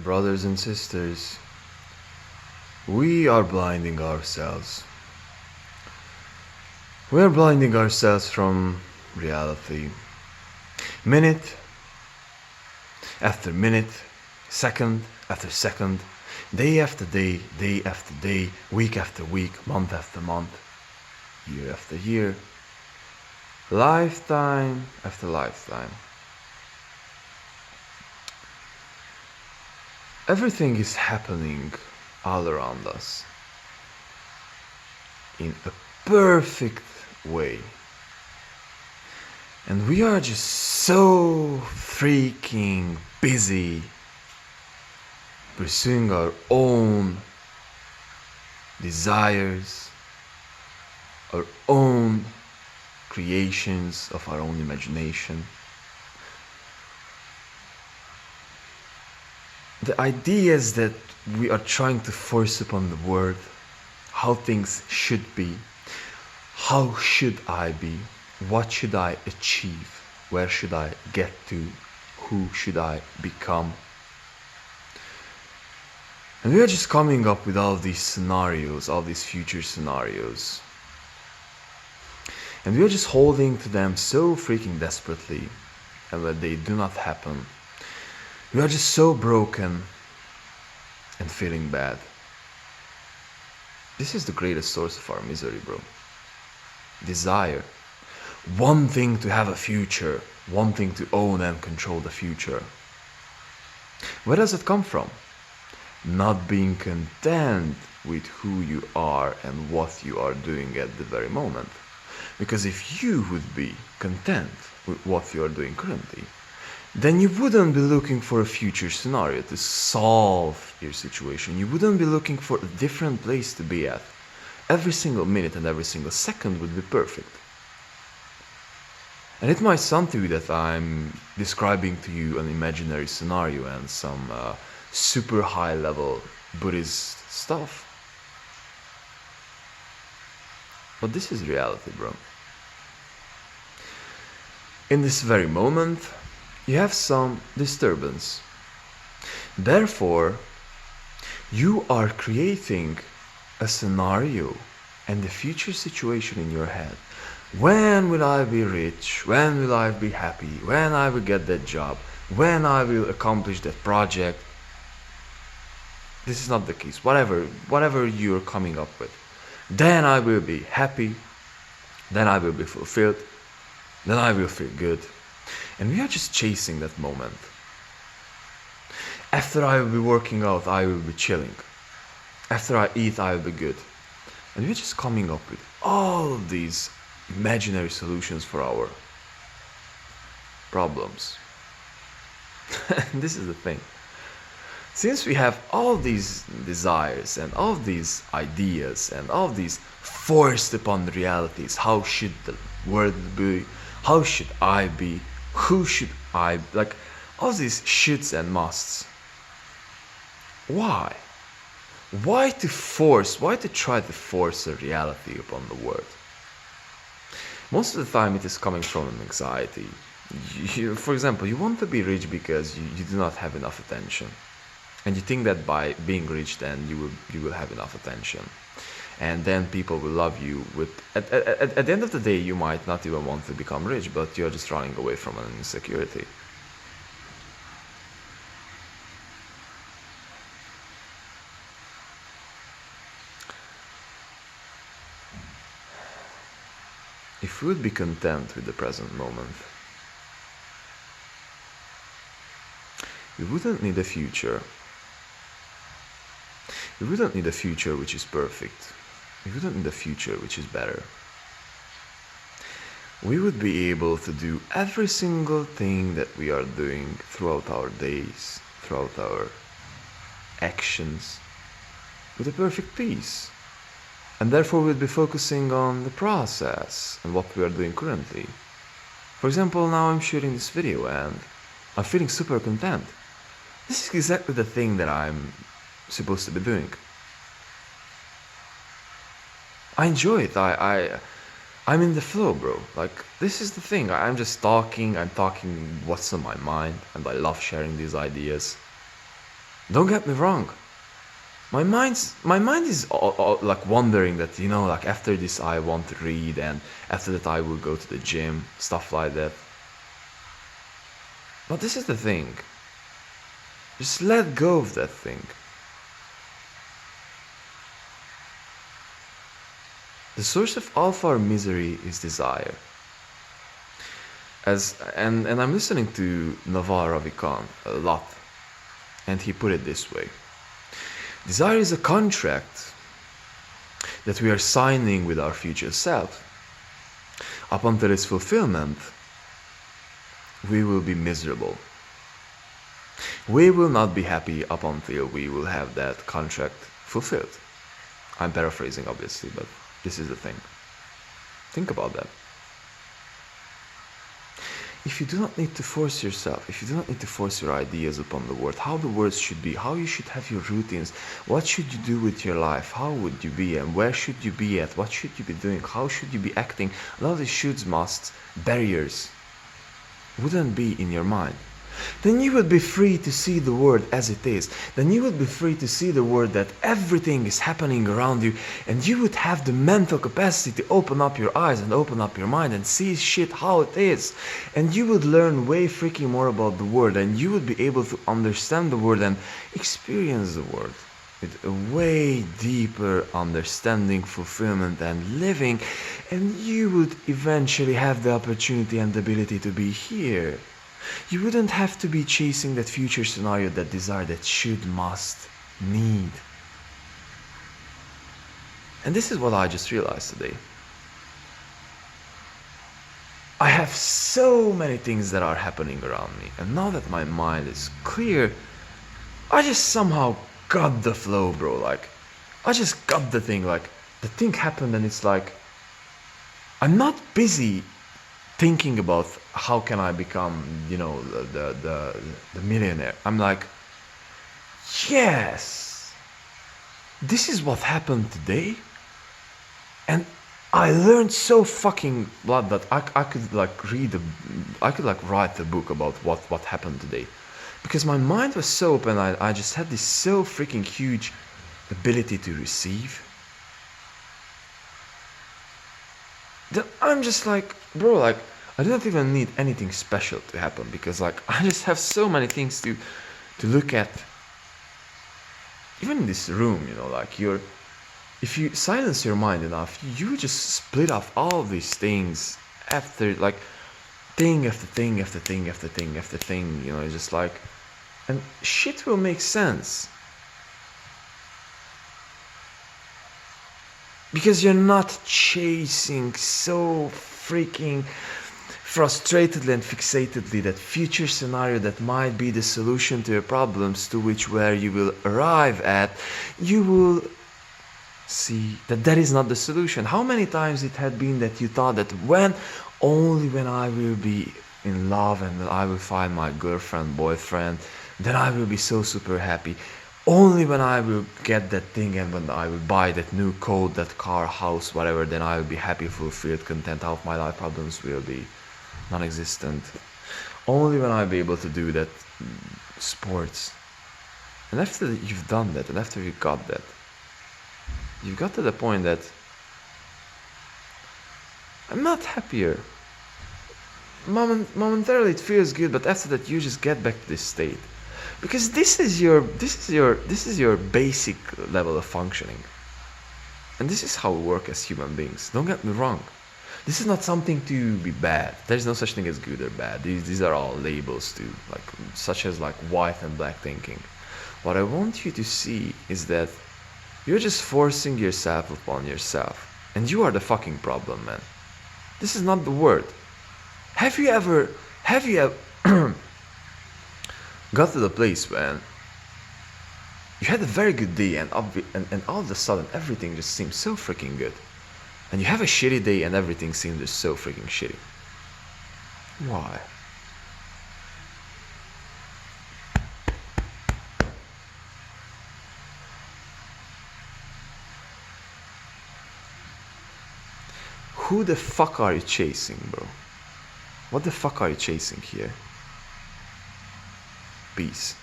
Brothers and sisters, we are blinding ourselves. We are blinding ourselves from reality. Minute after minute, second after second, day after day, day after day, week after week, month after month, year after year, lifetime after lifetime. Everything is happening all around us in a perfect way. And we are just so freaking busy pursuing our own desires, our own creations of our own imagination. The ideas that we are trying to force upon the world, how things should be, how should I be, what should I achieve, where should I get to, who should I become. And we are just coming up with all these scenarios, all these future scenarios. And we are just holding to them so freaking desperately, and when they do not happen, we are just so broken and feeling bad. This is the greatest source of our misery, bro. Desire. Wanting to have a future, wanting to own and control the future. Where does it come from? Not being content with who you are and what you are doing at the very moment. Because if you would be content with what you are doing currently, then you wouldn't be looking for a future scenario to solve your situation. You wouldn't be looking for a different place to be at. Every single minute and every single second would be perfect. And it might sound to you that I'm describing to you an imaginary scenario and some super high level Buddhist stuff. But this is reality, bro. In this very moment, you have some disturbance. Therefore, you are creating a scenario and the future situation in your head. When will I be rich? When will I be happy? When I will get that job? When I will accomplish that project? This is not the case. Whatever you're coming up with. Then I will be happy. Then I will be fulfilled. Then I will feel good. And we are just chasing that moment. After I will be working out, I will be chilling. After I eat, I will be good. And we're just coming up with all of these imaginary solutions for our problems. And this is the thing. Since we have all these desires and all these ideas and all these forced upon realities, how should the world be? How should I be? Who should I, like all these shoulds and musts. Why? Why to try to force a reality upon the world? Most of the time it is coming from an anxiety. For example, you want to be rich because you do not have enough attention. And you think that by being rich then you will have enough attention. And then people will love you with... At the end of the day, you might not even want to become rich, but you're just running away from an insecurity. If we would be content with the present moment, we wouldn't need a future. We wouldn't need a future which is perfect. We wouldn't need a future which is better. We would be able to do every single thing that we are doing throughout our days, throughout our actions, with a perfect peace. And therefore we'll be focusing on the process and what we are doing currently. For example, now I'm shooting this video and I'm feeling super content. This is exactly the thing that I'm supposed to be doing. I enjoy it. I'm in the flow, bro. Like, this is the thing. I'm just talking. I'm talking what's on my mind, and I love sharing these ideas. Don't get me wrong. My mind is like wondering that, like after this I want to read, and after that I will go to the gym, stuff like that. But this is the thing. Just let go of that thing. The source of all of our misery is desire. And I'm listening to Naval Ravikant a lot, and he put it this way. Desire is a contract that we are signing with our future self. Up until its fulfillment, we will be miserable. We will not be happy up until we will have that contract fulfilled. I'm paraphrasing, obviously, but this is the thing. Think about that. If you do not need to force yourself, if you do not need to force your ideas upon the world, how the world should be, how you should have your routines, what should you do with your life, how would you be, and where should you be at, what should you be doing, how should you be acting, a lot of these shoulds, musts, barriers wouldn't be in your mind. Then you would be free to see the world as it is. Then you would be free to see the world that everything is happening around you, and you would have the mental capacity to open up your eyes and open up your mind and see shit how it is. And you would learn way freaking more about the world, and you would be able to understand the world and experience the world with a way deeper understanding, fulfillment, and living. And you would eventually have the opportunity and the ability to be here. You wouldn't have to be chasing that future scenario, that desire, that should, must, need. And this is what I just realized today. I have so many things that are happening around me, and now that my mind is clear, I just somehow got the flow, bro. Like, I just got the thing. Like, the thing happened, and it's like, I'm not busy thinking about how can I become, the millionaire. I'm like, yes, this is what happened today, and I learned so fucking lot that I could like write a book about what happened today, because my mind was so open. I just had this so freaking huge ability to receive that I'm just like, bro, like, I don't even need anything special to happen, because like I just have so many things to look at. Even in this room, like if you silence your mind enough, you just split off all these things after, like, thing after thing after thing after thing after thing, it's just like, and shit will make sense. Because you're not chasing so freaking frustratedly and fixatedly that future scenario that might be the solution to your problems, to which where you will arrive at, you will see that that is not the solution. How many times it had been that you thought that only when I will be in love and I will find my girlfriend, boyfriend, then I will be so super happy. Only when I will get that thing, and when I will buy that new coat, that car, house, whatever, then I will be happy, fulfilled, content. All of my life problems will be non-existent. Only when I'll be able to do that sports. And after you've done that, and after you got that, you've got to the point that I'm not happier. Momentarily it feels good, but after that you just get back to this state. Because this is your basic level of functioning. And this is how we work as human beings. Don't get me wrong. This is not something to be bad. There's no such thing as good or bad. These are all labels too, like such as like white and black thinking. What I want you to see is that you're just forcing yourself upon yourself. And you are the fucking problem, man. This is not the word. Have you ever got to the place when you had a very good day, and all of a sudden everything just seems so freaking good, and you have a shitty day and everything seems just so freaking shitty? Why? Who the fuck are you chasing, bro? What the fuck are you chasing here? Peace.